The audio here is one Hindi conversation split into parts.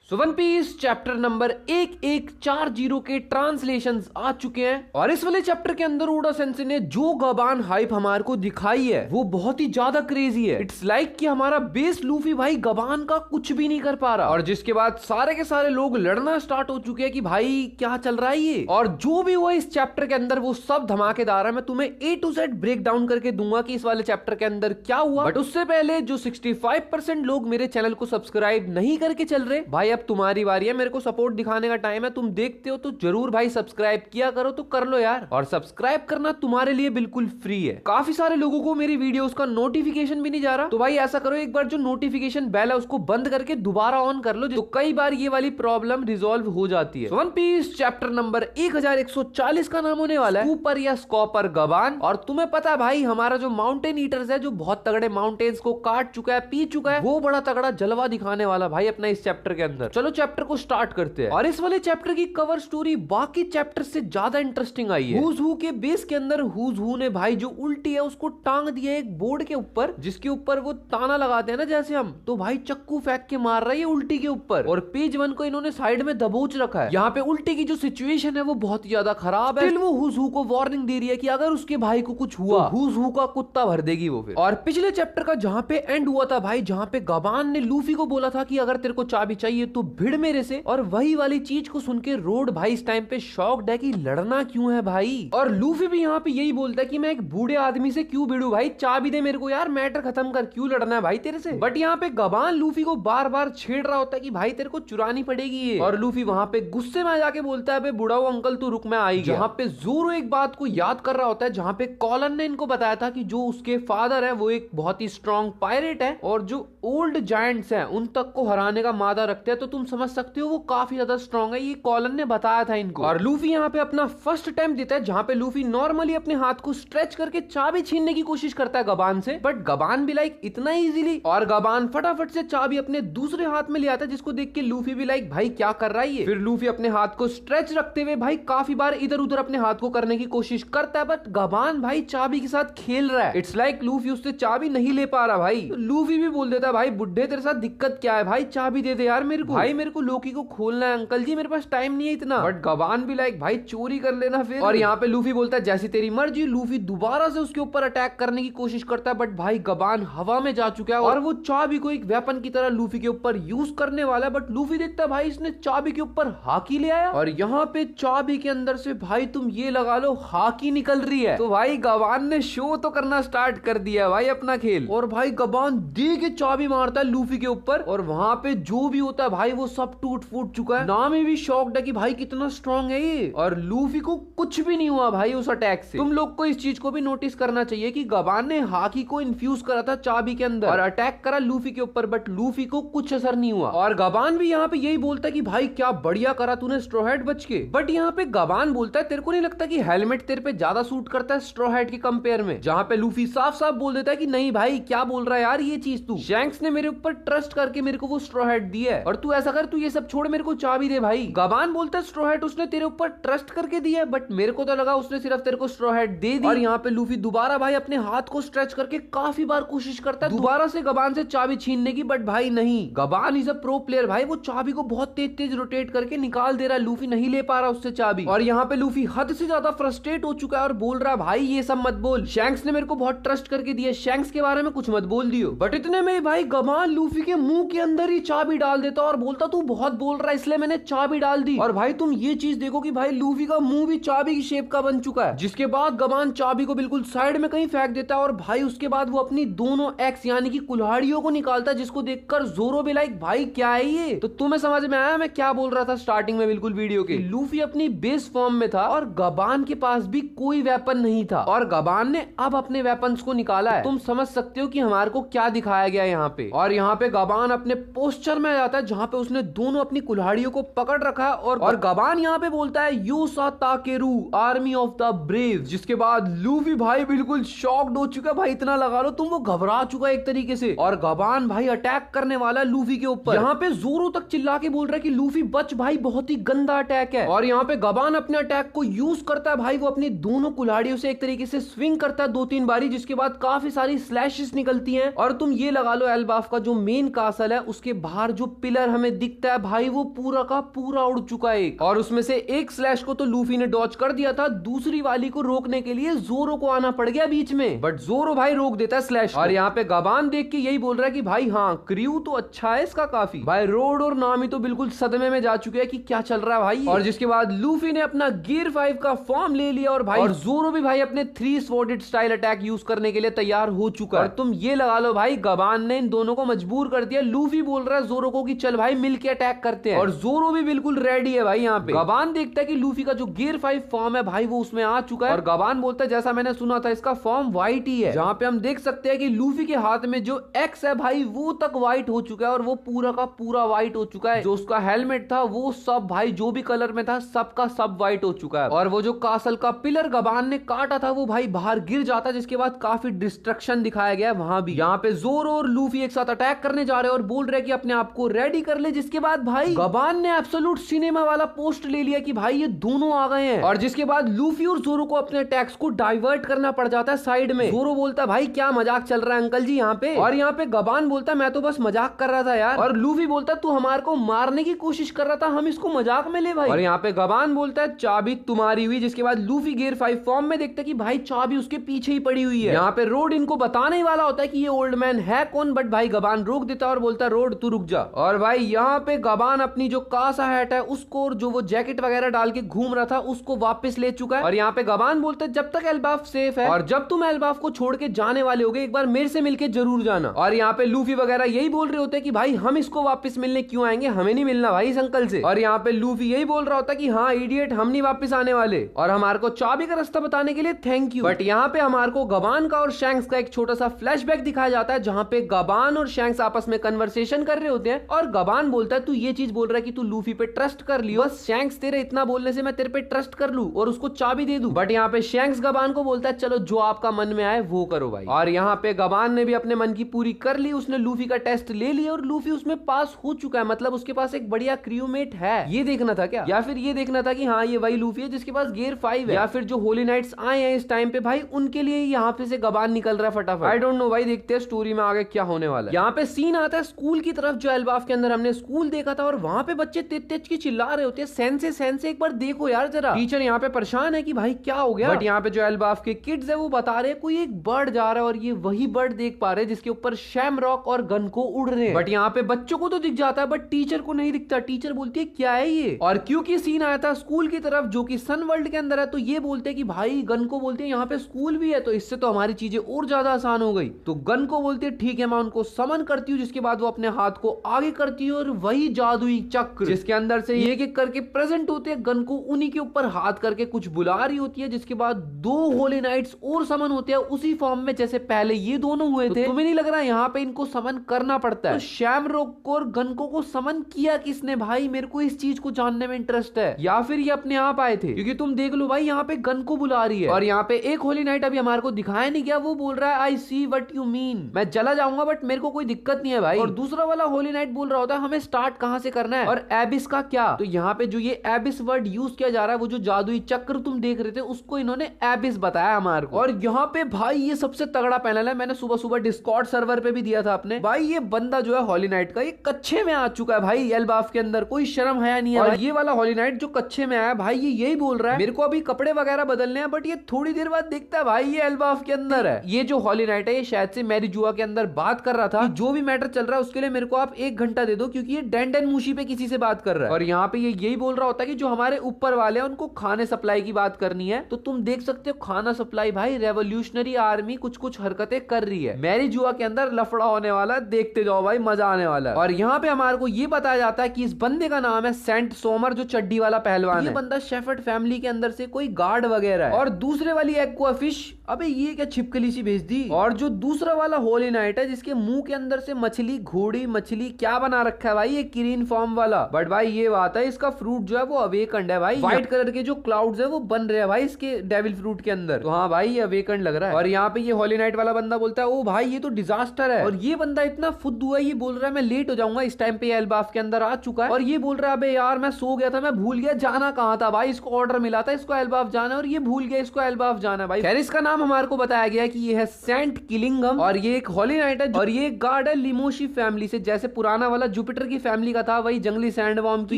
सो वन पीस चैप्टर नंबर 1140 के ट्रांसलेशंस आ चुके हैं और इस वाले चैप्टर के अंदर ओडा सेंसे ने जो गबान हाइप हमारे को दिखाई है वो बहुत ही ज्यादा क्रेजी है। इट्स लाइक कि हमारा बेस लूफी भाई गबान का कुछ भी नहीं कर पा रहा और जिसके बाद सारे के सारे लोग लड़ना स्टार्ट हो चुके हैं कि भाई क्या चल रहा है ये। और जो भी हुआ इस चैप्टर के अंदर वो सब धमाकेदार है। मैं तुम्हें A to Z break down करके दूंगा कि इस वाले चैप्टर के अंदर क्या हुआ। बट उससे पहले जो 65% लोग मेरे चैनल को सब्सक्राइब नहीं करके चल रहे भाई, अब तुम्हारी बारी है, मेरे को सपोर्ट दिखाने का टाइम है। तुम देखते हो तो जरूर भाई सब्सक्राइब किया करो, तो कर लो यार। और सब्सक्राइब करना तुम्हारे लिए बिल्कुल फ्री है। काफी सारे लोगों को मेरी वीडियोस का नोटिफिकेशन भी नहीं जा रहा, तो भाई ऐसा करो एक बार जो नोटिफिकेशन बेल है उसको बंद करके दोबारा ऑन कर लो, तो कई बार ये वाली प्रॉब्लम रिजॉल्व हो जाती है। वन पीस चैप्टर नंबर 1140 का नाम होने वाला है सुपर या स्कॉपर गबान। और तुम्हें पता है भाई हमारा जो माउंटेन ईटर्स है, जो बहुत तगड़े माउंटेन्स को काट चुका है, पी चुका है, वो बड़ा तगड़ा जलवा दिखाने वाला भाई अपना इस चैप्टर के अंदर। चलो चैप्टर को स्टार्ट करते हैं। और इस वाले चैप्टर की कवर स्टोरी बाकी चैप्टर से ज्यादा इंटरेस्टिंग आई है। हुज हू के बेस के अंदर हुज हू ने भाई जो उल्टी है उसको टांग दिया एक बोर्ड के ऊपर, जिसके ऊपर वो ताना लगाते हैं ना जैसे हम, तो भाई चक्कू फेंक के मार रहा है उल्टी के ऊपर। और पेज 1 को इन्होंने साइड में दबोच रखा है। यहाँ पे उल्टी की जो सिचुएशन है वो बहुत ही ज्यादा खराब है। वो हुज हू को वार्निंग दे रही है कि अगर उसके भाई को कुछ हुआ तो हुज हू का कुत्ता भर देगी वो फिर। और पिछले चैप्टर का जहाँ पे एंड हुआ था भाई, जहाँ पे गबान ने लूफी को बोला था कि अगर तेरे को चाबी चाहिए तो भिड़ मेरे से, और वही वाली चीज को सुन के रोड भाई इस टाइम पे शॉक्ड है कि लड़ना क्यों है भाई। और लूफी भी यहाँ पे यही बोलता है कि मैं एक बूढ़े आदमी से क्यों भिड़ू भाई, चाबी दे मेरे को यार, मैटर खत्म कर, क्यों लड़ना है भाई तेरे से। बट यहाँ पे गबान लूफी को बार बार छेड़ रहा होता है कि भाई तेरे को चुरानी पड़ेगी ये। और लूफी वहां पे गुस्से में जाके बोलता है बुढ़ा हुआ अंकल तू रुक, मैं आई गया। यहाँ पे जोरो एक बात को याद कर रहा होता है, जहाँ पे कॉलन ने इनको बताया था कि जो उसके फादर है वो एक बहुत ही स्ट्रॉन्ग पायरेट है और जो ओल्ड जायंट्स हैं उन तक को हराने का मादा रखते हैं, तो तुम समझ सकते हो वो काफी ज्यादा स्ट्रॉन्ग है। ये कॉलन ने बताया था इनको। और लूफी यहाँ पे अपना फर्स्ट अटेम्प्ट देता है, जहाँ पे लूफी नॉर्मली अपने हाथ को स्ट्रेच करके चाबी छीनने की कोशिश करता है गबान से, बट गबान भी लाइक इतना इजीली, और गबान फटाफट से चाबी अपने दूसरे हाथ में ले आता है, जिसको देख के लूफी भी लाइक भाई क्या कर रहा है ये। फिर लूफी अपने हाथ को स्ट्रेच रखते हुए भाई काफी बार इधर उधर अपने हाथ को करने की कोशिश करता है, बट गबान भाई चाबी के साथ खेल रहा है। इट्स लाइक लूफी उससे चाबी नहीं ले पा रहा भाई। तो लूफी भी बोल देता है भाई बुड्ढे तेरे साथ दिक्कत क्या है भाई, चाबी दे दे यार मेरे को, भाई मेरे को लोकी को खोलना है अंकल जी, मेरे पास टाइम नहीं है इतना। बट गबान भी लाइक भाई चोरी कर लेना फिर। और यहाँ पे लूफी बोलता है जैसी तेरी मर्जी। लूफी दोबारा से उसके ऊपर अटैक करने की कोशिश करता है, बट भाई गबान हवा में जा चुका है और वो चाबी को एक वेपन की तरह लूफी के ऊपर यूज करने वाला है। बट लूफी देखता है भाई इसने चाबी के ऊपर हाकी ले आया, और यहाँ पे चाबी के अंदर से भाई तुम ये लगा लो हाकी निकल रही है। तो भाई गबान ने शो तो करना स्टार्ट कर दिया भाई अपना खेल, और भाई गबान दे के चाबी मारता है लूफी के ऊपर, और वहां पे जो भी होता है भाई वो सब टूट फूट चुका है। नाम ही भी शॉक्ड है कि भाई कितना स्ट्रॉन्ग है ये, और लूफी को कुछ भी नहीं हुआ भाई उस अटैक से। तुम लोग को इस चीज को भी नोटिस करना चाहिए कि गबान ने हाकी को इन्फ्यूज करा था चाबी के अंदर और अटैक करा लूफी के ऊपर, बट लूफी को कुछ असर नहीं हुआ। और गबान भी यहाँ पे यही बोलता है कि भाई क्या बढ़िया करा तूने स्ट्रॉ हैट बच के। बट यहाँ पे गबान बोलता है तेरे को नहीं लगता कि हेलमेट तेरे पे ज्यादा सूट करता है स्ट्रॉ हैट के कंपेयर में, जहाँ पे लूफी साफ साफ बोल देता है कि नहीं भाई क्या बोल रहा है यार ये चीज तू, शैंक्स ने मेरे ऊपर ट्रस्ट करके मेरे को वो स्ट्रॉ हैट दी है, और तू ऐसा कर तू ये सब छोड़ मेरे को चाबी दे भाई। गबान बोलता है स्ट्रॉ हैट उसने तेरे ऊपर ट्रस्ट करके दिया है, बट मेरे को तो लगा उसने सिर्फ तेरे को स्ट्रॉ हैट दे दी। और यहाँ पे लूफी दोबारा भाई अपने हाथ को स्ट्रेच करके काफी बार कोशिश करता है दोबारा से गबान से चाबी छीनने की, बट भाई नहीं, गबान इज अ प्रो प्लेयर भाई, वो चाबी को बहुत तेज तेज रोटेट करके निकाल दे रहा है, लूफी नहीं ले पा रहा उससे चाबी। और यहाँ पे लूफी हद से ज्यादा फ्रस्ट्रेट हो चुका है और बोल रहा है भाई ये सब मत बोल, शैंक्स ने मेरे को बहुत ट्रस्ट करके दिया, शैंक्स के बारे में कुछ मत बोल दियो। बट इतने में भाई गबान लूफी के मुंह के अंदर ही चाबी डाल देता और बोलता तू बहुत बोल रहा है इसलिए मैंने चाबी डाल दी। और भाई तुम ये चीज देखो कि भाई लूफी का मुंह भी चाबी की शेप का बन चुका है, जिसके बाद गबान चाबी को बिल्कुल साइड में कहीं फेंक देता है, और भाई उसके बाद वो अपनी दोनों एक्स यानी कि कुल्हाड़ियों को निकालता है, जिसको देखकर जोरो भी लाइक भाई क्या है ये। तो तुम्हें समझ में आया मैं क्या बोल रहा था स्टार्टिंग में बिल्कुल वीडियो के, लूफी अपनी बेस फॉर्म में था और गबान के पास भी कोई वेपन नहीं था, और गबान ने अब अपने वेपन्स को निकाला है। तुम समझ सकते हो कि हमारे को क्या दिखाया गया यहाँ पे। और यहाँ पे गबान अपने पोस्चर में आ जाता है जहाँ पे उसने दोनों अपनी कुल्हाड़ियों को पकड़ रखा है, और गबान यहाँ पे बोलता है योसा ताकेरू आर्मी ऑफ द ब्रेव, जिसके बाद लूफी भाई बिल्कुल शॉक्ड हो चुका भाई, इतना लगा लो तुम, वो घबरा चुका एक तरीके से, और गबान भाई अटैक करने वाला है लूफी के ऊपर। यहाँ पे जोरों तक चिल्ला के बोल रहा है कि लूफी बच भाई, बहुत ही गंदा अटैक है। और यहाँ पे गबान अपने अटैक को यूज करता है भाई, वो अपनी दोनों कुल्हाड़ियों से एक तरीके से स्विंग करता है 2-3 बारी, जिसके बाद काफी सारी स्लैशेस निकलती हैं। और तुम ये लगा लो एल्बाफ का जो मेन कासल है उसके बाहर जो पिलर हमें दिखता है भाई वो पूरा का पूरा उड़ चुका है और उसमें से एक स्लैश को तो लूफी ने डॉज कर दिया था, दूसरी वाली को रोकने के लिए जोरो को आना पड़ गया बीच में, बट जोरो भाई रोक देता है स्लैश और यहाँ पे गबान देख के यही बोल रहा है कि भाई हाँ क्रू तो अच्छा है इसका काफी। भाई रोड और नामी तो बिल्कुल सदमे में जा चुके हैं कि क्या चल रहा है भाई। और जिसके बाद लूफी ने अपना गियर 5 का फॉर्म ले लिया और भाई और जोरो भी भाई अपने 3 स्वॉर्डेड स्टाइल अटैक यूज करने के लिए तैयार हो चुका है। और तुम ये लगा लो भाई गबान ने इन दोनों को मजबूर कर दिया। लूफी बोल रहा है जोरो को कि चल भाई मिलके अटैक करते हैं और जोरो भी बिल्कुल रेडी है भाई। यहाँ पे गबान देखता है कि लूफी का जो गियर 5 फॉर्म है भाई वो उसमें आ चुका है और गबान बोलता है जैसा मैंने सुना था इसका फॉर्म व्हाइट ही है, जहाँ पे हम देख सकते हैं कि लूफी के हाथ में जो एक्स है भाई वो तक व्हाइट हो चुका है और वो पूरा का पूरा व्हाइट हो चुका है। जो उसका हेलमेट था वो सब भाई जो भी कलर में था सबका सब व्हाइट हो चुका है और वो जो कासल का पिलर गबान ने काटा था वो भाई बाहर गिर जाता है, जिसके बाद काफी डिस्ट्रक्शन दिखाया गया वहां भी। यहाँ पे जोरो और लूफी एक साथ अटैक करने जा रहे हैं और बोल रहे हैं कि अपने आप को रेडी कर ले, जिसके बाद भाई गबान ने एब्सोल्यूट सिनेमा वाला पोस्ट ले लिया कि भाई ये दोनों आ गए हैं और जिसके बाद लूफी और जोरो को अपने अटैक्स को डाइवर्ट करना पड़ जाता है साइड में। जोरो बोलता है भाई क्या मजाक चल रहा है अंकल जी यहाँ पे, और यहाँ पे गबान बोलता है मैं तो बस मजाक कर रहा था यार, और लूफी बोलता है तू हमारे को मारने की कोशिश कर रहा था, हम इसको मजाक में ले भाई। और यहाँ पे गबान बोलता है चाबी तुम्हारी हुई, जिसके बाद लूफी गियर 5 फॉर्म में देखता है कि भाई चाबी उसके पीछे ही पड़ी हुई है। यहाँ पे रोड इनको बताने ही वाला होता है कि ये ओल्ड मैन है कौन, बट भाई गबान रोक देता है और बोलता है रोड तू रुक जा। और भाई यहाँ पे गबान अपनी जो कासा हैट है उसको और जो वो जैकेट वगैरह डाल के घूम रहा था उसको वापस ले चुका है। और यहाँ पे गबान बोलता है जब तक एल्बाफ सेफ है और जब तुम एल्बाफ को छोड़ के जाने वाले होगे एक बार मेरे से मिलके जरूर जाना। और यहाँ पे लूफी वगैरह यही बोल रहे होते हैं कि भाई हम इसको वापस मिलने क्यों आएंगे, हमें नहीं मिलना भाई इस अंकल से। और यहाँ पे लूफी यही बोल रहा होता है कि हाँ इडियट हम नहीं वापस आने वाले और हमारे को चाबी का रास्ता बताने के लिए थैंक यू। बट यहाँ पे हमारे को गबान का और शैंक्स का एक छोटा सा फ्लैशबैक दिखाया जाता है जहाँ पे गबान और शैंक्स आपस में कन्वर्सेशन कर रहे होते हैं और गबान बोलता है तू ये चीज बोल रहा है कि तू लूफी पे ट्रस्ट कर लियो, बस शैंक्स तेरे इतना बोलने से मैं तेरे पे ट्रस्ट कर लूं और उसको चाबी दे दूं। बट यहाँ पे शैंक्स गबान को बोलता है चलो जो आपका मन में आए वो करो भाई। और यहाँ पे गबान ने भी अपने मन की पूरी कर ली, उसने लूफी का टेस्ट ले लिया और लूफी उसमें पास हो चुका है, मतलब उसके पास एक बढ़िया क्रूमेट है। ये देखना था क्या, या फिर ये देखना था कि हाँ ये वही लूफी है जिसके पास गियर 5 है, या फिर जो होली नाइट्स आए हैं इस टाइम पे भाई उनके लिए यहाँ पे से गबान निकल रहा है फटाफट। आई डोंट नो भाई, देखते हैं स्टोरी में आगे क्या होने वाला है। यहाँ पे सीन आता है स्कूल की तरफ, जो एल्बाफ के अंदर हमने स्कूल देखा था और वहां पे बच्चे तेज की चिल्ला रहे होते हैं सेंसे एक बार देखो यार जरा। टीचर यहाँ पे परेशान है कि भाई क्या हो गया, बट यहाँ पे जो एल्बाफ के किड्स है वो बता रहे हैं कोई एक बर्ड जा रहा है और ये वही बर्ड देख पा रहे हैं जिसके ऊपर शैमरॉक और गन को उड़ रहे हैं। बट यहाँ पे बच्चों को तो दिख जाता है बट टीचर को नहीं दिखता। टीचर बोलती है क्या है ये, और क्योंकि सीन आया था स्कूल की तरफ जो कि सन वर्ल्ड के अंदर है तो ये बोलते हैं कि भाई गन को बोलते हैं यहाँ पे स्कूल भी है तो इससे तो हमारी चीजें और ज्यादा आसान हो गई। तो गन को बोलते हैं ठीक है मैं उनको समन करती हूँ, जिसके बाद वो अपने हाथ को आगे करती है और वही जादुई चक्र जिसके अंदर से एक एक करके प्रेजेंट होते हैं गन को उन्हीं के ऊपर हाथ करके कुछ बुला रही होती है, जिसके बाद 2 होली नाइट्स और समन होते हैं उसी फॉर्म में जैसे पहले ये दोनों हुए थे। तुम्हें नहीं लग रहा यहाँ पे इनको समन करना पड़ता है? तो शैमरॉक और गनको को समन किया किसने भाई, मेरे को इस चीज को जानने में इंटरेस्ट है, या फिर ये अपने आप आए थे? क्योंकि तुम देख लो भाई यहाँ पे गन को बुला रही है और यहाँ पे एक होली नाइट अभी हमारे को दिखाया नहीं गया, वो बोल रहा है आई सी व्हाट यू मीन, मैं चला जाऊंगा बट मेरे को कोई दिक्कत नहीं है भाई। और दूसरा वाला होली नाइट बोल रहा होता है हमें स्टार्ट कहां से करना है और एबिस का क्या। तो यहाँ पे जो ये एबिस वर्ड यूज किया जा रहा है वो जो जादुई चक्र तुम देख रहे थे उसको इन्होंने एबिस बताया हमारे को। और यहाँ पे भाई ये सबसे तगड़ा पैनल है, मैंने सुबह सुबह डिस्कॉर्ड सर्वर पे भी दिया था अपने भाई। ये बंदा जो है होली नाइट का ये कच्चे में आ चुका है भाई एल्बाफ के अंदर, कोई शर्म है नहीं है। और ये वाला होली नाइट जो कच्चे में आया भाई ये यही बोल रहा है मेरे को अभी कपड़े वगैरह बदलने हैं, बट ये थोड़ी देर बाद देखता है भाई ये एल्बाफ के अंदर है। ये जो होली नाइट है ये शायद से मैरी जुआ के अंदर बात कर रहा था जो भी मैटर चल रहा है उसके लिए मेरे को आप 1 घंटा दे दो, क्योंकि ये डेंडन मूशी पे किसी से बात कर रहा है। और यहाँ पे ये यही बोल रहा होता है कि जो हमारे ऊपर वाले हैं उनको खाने सप्लाई की बात करनी है। तो तुम देख सकते हो खाना सप्लाई भाई रेवोल्यूशनरी आर्मी कुछ हरकतें कर रही है, मैरी जुआ के अंदर लफड़ा होने वाला, देखते जाओ भाई मजा आने वाला है। और यहाँ पे हमारे को ये बताया जाता है कि इस बंदे का नाम है सेंट सोमर, जो चड्डी वाला पहलवान है। ये बंदा शेफर्ड फैमिली के अंदर से कोई गार्ड वगैरह है। और दूसरे वाली एक्वा फिश, अबे ये क्या छिपकली सी भेज दी। और जो दूसरा वाला होली नाइट है जिसके मुंह के अंदर से मछली, घोड़ी मछली क्या बना रखा है भाई, ये किरीन फॉर्म वाला। बट भाई ये बात है इसका फ्रूट जो है वो अवेकंड है भाई, व्हाइट कलर के जो क्लाउड्स है वो बन रहे हैं भाई इसके डेविल फ्रूट के अंदर। तो हाँ भाई ये अवेकंड लग रहा है। और यहाँ पे ये होली नाइट वाला बंदा बोलता है ओ भाई ये तो डिजास्टर है। और ये बंदा इतना फुद्दू है, ये बोल रहा है मैं लेट हो जाऊंगा, इस टाइम पे एल्बाफ के अंदर आ चुका है। और ये बोल रहा है अबे यार मैं सो गया था, मैं भूल गया जाना कहाँ था भाई, इसको ऑर्डर मिला था इसको एल्बाफ जाना और ये भूल गया इसको एल्बाफ जाना भाई। खैर इसका नाम हमारे को बताया गया कि ये है सेंट किलिंगम और ये एक होली नाइट है और ये एक गार्ड है लिमोशी फैमिली से, जैसे पुराना वाला जुपिटर की फैमिली का था, वही जंगली सैंडवर्म की,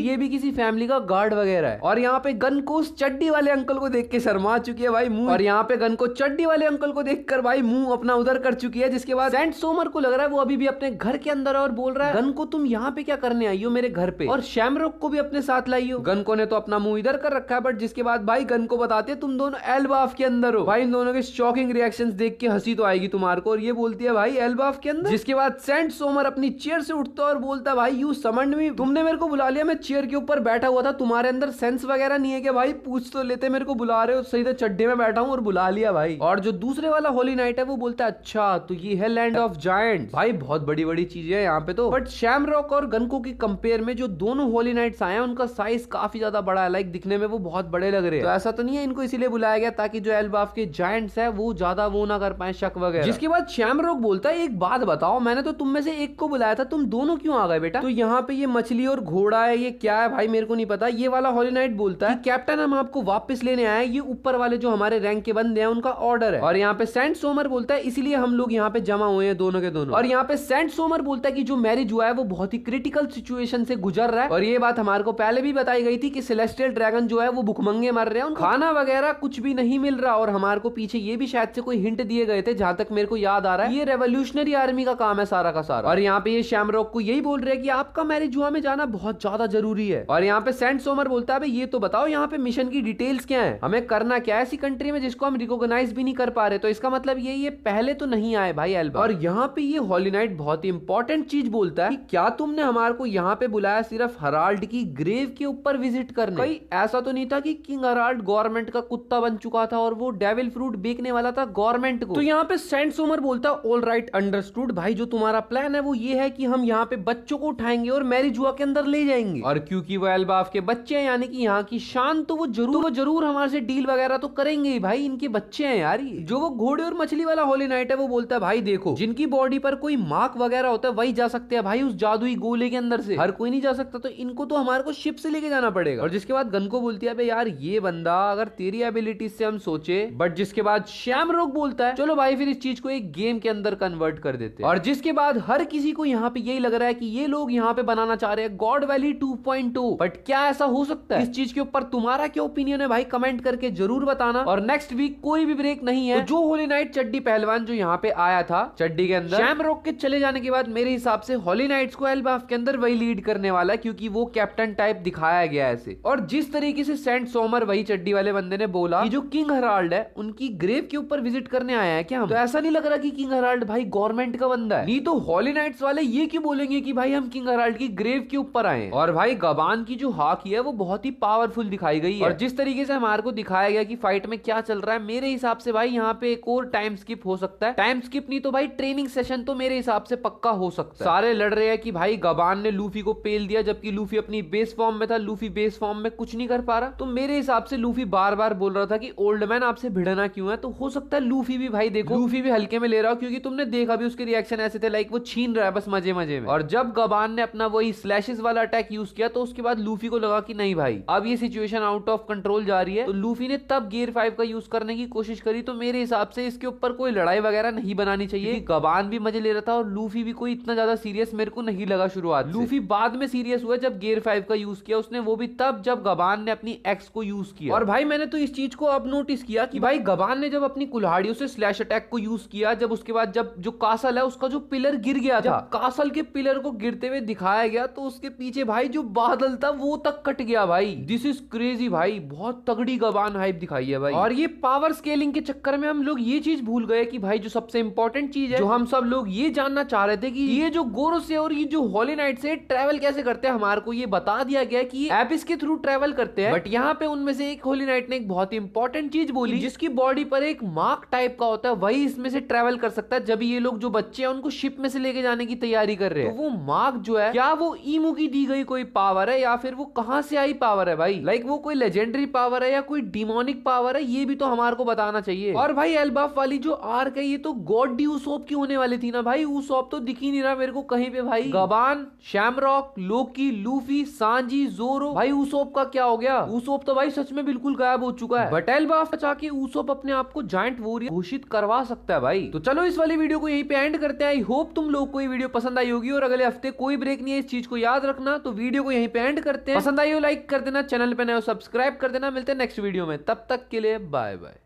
ये भी किसी फैमिली का गार्ड वगैरह है। और यहाँ पे गन को उस चड्डी वाले अंकल को देख के शर्मा चुकी है भाई मुंह, और यहाँ पे गन को चड्डी वाले अंकल को देखकर भाई मुंह अपना उधर कर चुकी है। जिसके बाद सेंट सोमर को लग रहा है वो अभी भी अपने घर के अंदर है और बोल रहा है गन को तुम यहाँ पे क्या करने आई हो मेरे घर पे, और शैमरॉक को भी अपने साथ लाई हो। गन को ने तो अपना मुंह इधर कर रखा है, बट जिसके बाद भाई गन को बताते तुम दोनों एल्बाफ के अंदर हो। भाई इन दोनों के शॉकिंग रिएक्शंस देख के हंसी तो आएगी तुम्हारे को, और ये बोलती है भाई एल्बाफ के अंदर। जिसके बाद सेंट सोमर अपनी चेयर से उठता है और बोलता है भाई यू समन्ड मी, तुमने मेरे को बुला लिया, मैं चेयर के ऊपर बैठा हुआ था, तुम्हारे अंदर सेंस वगैरह नहीं है क्या भाई, पूछ तो लेते मेरे को बुला रहे हो, सही तो चड्डे में बैठा हूँ और बुला लिया भाई। और जो दूसरे वाला होली नाइट है वो बोलता है अच्छा तो ये है लैंड ऑफ जायंट्स, भाई बहुत बड़ी बड़ी चीजें है यहाँ पे तो। बट शैमरॉक और गनको की कंपेयर में जो दोनों होली नाइट्स आए हैं उनका साइज काफी ज्यादा बड़ा है, लाइक दिखने में वो बहुत बड़े लग रहे हैं। तो ऐसा तो नहीं है इनको इसीलिए बुलाया गया ताकि जो एल्बाफ के जायंट्स है वो ज्यादा वो ना कर पाए शक वगैरह। जिसके बाद शैमरॉक बोलता है एक बात बताओ, मैंने तो तुम में से एक को बुलाया था, तुम दोनों क्यों आ गए बेटा। तो यहाँ पे ये मछली और घोड़ा है, ये क्या है भाई मेरे को नहीं पता। ये वाला होली नाइट बोलता है कैप्टन हम आपको वापस लेने आए, ये ऊपर वाले जो हमारे रैंक के बंदे हैं उनका ऑर्डर है। और यहाँ पे सेंट सोमर बोलता है इसीलिए हम लोग यहाँ पे जमा हुए हैं दोनों के दोनों। और यहाँ पे सेंट सोमर बोलता है कि जो मैरिज हुआ है वो बहुत ही क्रिटिकल सिचुएशन से गुजर रहा है, और ये बात हमारे को पहले भी बताई गई थी कि सेलेस्टियल ड्रैगन जो है वो भुखमंगे मर रहे हैं, खाना वगैरह कुछ भी नहीं मिल रहा। और हमारे को पीछे ये भी शायद से कोई हिंट दिए गए थे, जहां तक मेरे को याद आ रहा है ये रेवोल्यूशनरी आर्मी का काम है सारा का सारा। और यहाँ पे ये शैमरॉक को यही बोल रहे हैं कि आपका मैरिज हुआ में जाना बहुत ज्यादा जरूरी है। और यहाँ पे सेंट सोमर बोलता है ये तो बताओ यहाँ पे मिशन की डिटेल्स क्या है, हमें करना क्या है ऐसी कंट्री में जिसको हम रिकॉग्नाइज भी नहीं कर पा रहे। तो इसका मतलब ये पहले तो नहीं आए भाई एल्बा। और यहाँ पे ये होली नाइट बहुत ही इंपॉर्टेंट चीज बोलता है कि क्या तुमने हमारे को यहाँ पे बुलाया सिर्फ हराल्ड की ग्रेव के ऊपर विजिट करने, कहीं ऐसा तो नहीं था कि किंग हराल्ड गवर्नमेंट का कुत्ता बन चुका था और वो डेविल फ्रूट बेचने वाला था गवर्नमेंट को। तो यहाँ पे सेंट सोमर बोलता है ऑल राइट अंडरस्टूड भाई, जो तुम्हारा प्लान है वो ये है कि हम यहाँ पे बच्चों को उठाएंगे और मैरिज हुआ के अंदर ले जाएंगे, और क्योंकि वो एल्बाफ के बच्चे हैं यानी कि यहाँ की शान, तो वो जरूर हमारे से डील वगैरह तो करेंगे ही भाई, इनके बच्चे हैं यार ये। जो वो घोड़े और मछली वाला होली नाइट है वो बोलता है भाई देखो जिनकी बॉडी पर कोई मार्क वगैरह होता है वही जा सकते हैं भाई उस जादुई गोले के अंदर से, हर कोई नहीं जा सकता, तो इनको तो हमारे को शिप से लेके जाना पड़ेगा। और जिसके बाद गन को बोलती है यार ये बंदा अगर तेरी एबिलिटी से हम सोचे, बट जिसके बाद शैमरॉक बोलता है चलो भाई फिर इस चीज को एक गेम के अंदर कन्वर्ट कर देते हैं। और जिसके बाद हर किसी को यहाँ पे यही लग रहा है कि ये लोग यहाँ पे बनाना चाह रहे हैं गॉड वैली 2.2, बट क्या ऐसा हो सकता है? इस चीज के ऊपर तुम्हारा क्या ओपिनियन है भाई, कमेंट करके जरूर बताना। और नेक्स्ट वीक कोई भी ब्रेक नहीं है, तो जो होली नाइट चड्डी पहलवान जो यहाँ पे आया था चड्डी के अंदर, शैमरॉक के चले जाने के बाद मेरे हिसाब से होली नाइट्स को एल्बाफ के अंदर वही लीड करने वाला है, क्योंकि वो कैप्टन टाइप दिखाया गया है ऐसे। और जिस तरीके से सेंट सोमर वही चड्डी वाले बंदे ने बोला कि जो किंग हराल्ड है उनकी ग्रेव के ऊपर विजिट करने आया है क्या हम, तो ऐसा नहीं लग रहा कि किंग हराल्ड भाई गवर्नमेंट का बंदा है, नहीं तो होली नाइट्स वाले ये क्यों बोलेंगे कि भाई हम किंग हराल्ड की ग्रेव के ऊपर आए। और भाई गबान की जो हाकी है वो बहुत ही पावरफुल दिखाई गई है, और जिस तरीके से हमारे को दिखाया गया कि फाइट में क्या चल रहा है, मेरे हिसाब से भाई यहाँ पे एक और टाइम स्किप हो सकता है, टाइम स्किप नहीं तो भाई ट्रेनिंग सेशन तो मेरे हिसाब से पक्का हो सकता है। सारे लड़ रहे हैं कि भाई गबान ने लूफी को पेल दिया, जबकि लूफी अपनी बेस फॉर्म में था, लूफी बेस फॉर्म में कुछ नहीं कर पा रहा। तो मेरे हिसाब से लूफी बार बार बोल रहा था कि ओल्ड मैन आपसे भिड़ना क्यों है, तो हो सकता है लूफी भी भाई देखो लूफी भी हल्के में ले रहा हो, क्योंकि तुमने देखा भी उसके रिएक्शन ऐसे थे लाइक वो छीन रहा है बस मजे मजे में। और जब गबान ने अपना वही स्लैशेस वाला अटैक यूज किया तो उसके बाद लूफी को लगा कि नहीं भाई अब ये सिचुएशन आउट ऑफ कंट्रोल जा रही है, तो लूफी ने तब गियर 5 का यूज करने की कोशिश करी। तो मेरे हिसाब से इसके ऊपर कोई लड़ाई वगैरह नहीं बनानी चाहिए, गबान भी मजे ले रहा था और लूफी भी कोई इतना ज्यादा सीरियस मेरे को नहीं लगा शुरुआत। लूफी बाद में सीरियस हुआ जब गियर 5 का यूज किया उसने, वो भी तब जब गबान ने अपनी एक्स को यूज किया। और भाई मैंने तो इस चीज को अब नोटिस किया कि भाई गबान ने जब अपनी कुल्हाड़ियों से स्लैश अटैक को यूज किया, जब उसके बाद जब जो कासल है उसका जो पिलर गिर गया था, कासल के पिलर को गिरते हुए दिखाया गया तो उसके पीछे भाई जो बादल था वो तक कट गया भाई। दिस इज क्रेजी भाई, बहुत तगड़ी गबान हाइप दिखाई है भाई। और ये पावर स्केलिंग के चक्कर में हम लोग ये चीज भूल गए कि भाई जो सबसे इंपॉर्टेंट चीज है, जो हम सब लोग ये जानना चाह रहे थे कि ये जो गोरोस से और ये जो होली नाइट से ट्रैवल कैसे करते हैं, हमारे को ये बता दिया गया कि ये एबिस के थ्रू ट्रैवल करते हैं। बट यहाँ पे उनमें से एक होली नाइट ने एक बहुत ही इंपॉर्टेंट चीज बोली, जिसकी बॉडी पर एक मार्क टाइप का होता है, वही इसमें से ट्रैवल कर सकता है। जब ये लोग जो बच्चे हैं उनको शिप में से लेके जाने की तैयारी कर रहे हैं, तो वो मार्क जो है क्या वो ईमू की दी गई कोई पावर है या फिर वो कहां से आई पावर है भाई, लाइक वो कोई लेजेंडरी पावर है या कोई डिमोनिक पावर है, ये भी तो हमारे को बताना चाहिए। और भाई एल्बाफ वाली जो आर्क है ये तो गॉड डी उसोप की होने वाली थी ना भाई, उसोप तो दिख ही नहीं रहा मेरे को कहीं पे भाई। गबान, शैमरॉक, लोकी, लूफी, सांजी, जोरो, भाई उसोप का क्या हो गया? उसोप तो भाई सच में बिल्कुल गायब हो चुका है। बट एल्बाफ चाहे उसोप अपने आप को जायंट वॉरियर घोषित करवा सकता है भाई। तो चलो इस वाली वीडियो को यहीं पे एंड करते हैं। आई होप तुम लोग को ये वीडियो पसंद आई होगी और अगले हफ्ते में कोई ब्रेक नहीं है, इस चीज को याद रखना। तो वीडियो को यहीं पे एंड करते हैं। पसंद आई हो लाइक कर देना, चैनल पे नए हो सब्सक्राइब कर देना। मिलते हैं नेक्स्ट वीडियो में, तब तक के लिए बाय बाय।